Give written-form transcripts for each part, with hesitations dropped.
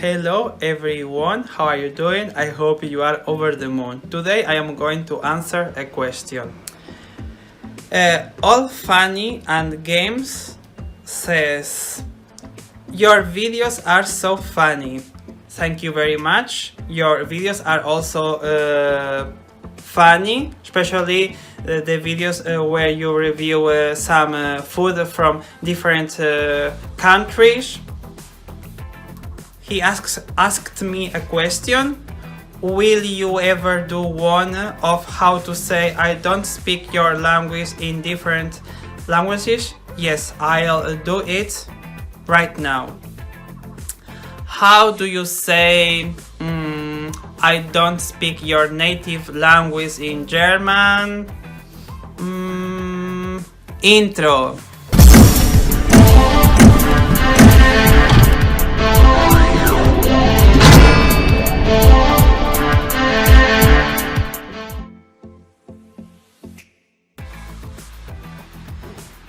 Hello everyone, how are you doing? I hope you are over the moon. Today I am going to answer a question. All Funny and Games says, your videos are so funny. Thank you very much. Your videos are also funny, especially the videos where you review some food from different countries. He asked me a question. Will you ever do one of how to say I don't speak your language in different languages? Yes, I'll do it right now. How do you say I don't speak your native language in German? Intro.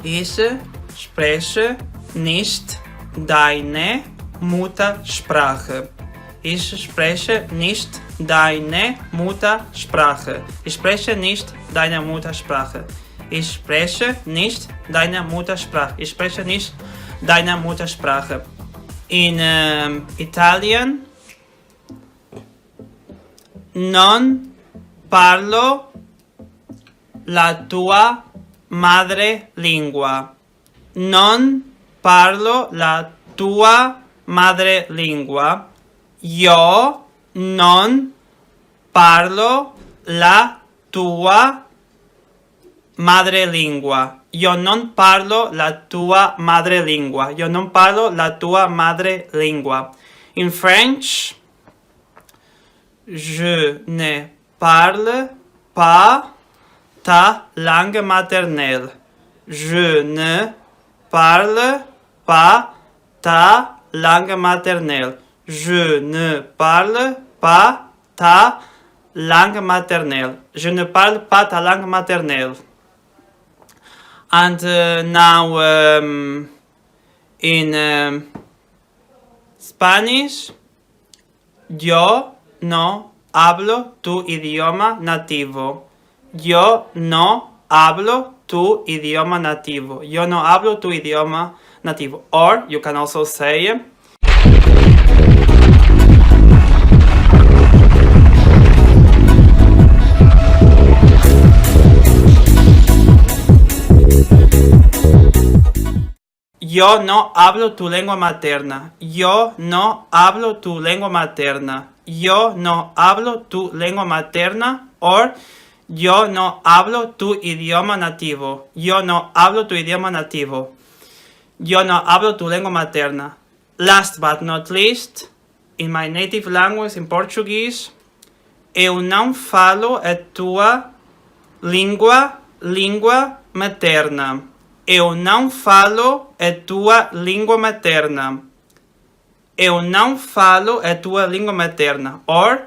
Ich spreche nicht deine Muttersprache. Ich spreche nicht deine Muttersprache. Ich spreche nicht deine Muttersprache. Ich spreche nicht deine Muttersprache. Ich spreche nicht deine Muttersprache. In Italien non parlo la tua madrelingua. Non parlo la tua madrelingua. Io non parlo la tua madrelingua. Io non parlo la tua madrelingua. Io non parlo la tua madrelingua. In French, je ne parle pas ta langue maternelle. Je ne parle pas ta langue maternelle. Je ne parle pas ta langue maternelle. Je ne parle pas ta langue maternelle. And now in Spanish, yo no hablo tu idioma nativo. Yo no hablo tu idioma nativo. Yo no hablo tu idioma nativo. Or you can also say yo no hablo tu lengua materna. Yo no hablo tu lengua materna. Yo no hablo tu lengua materna. Or yo no hablo tu idioma nativo. Yo no hablo tu idioma nativo. Yo no hablo tu lengua materna. Last but not least, in my native language, in Portuguese, eu não falo a tua língua materna. Eu não falo a tua língua materna. Eu não falo a tua língua materna. Or,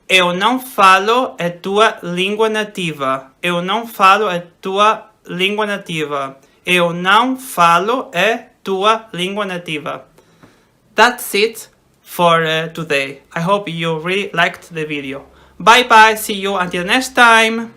eu não falo a tua língua nativa. Eu não falo a tua língua nativa. Eu não falo a tua língua nativa. That's it for today. I hope you really liked the video. Bye bye. See you until next time.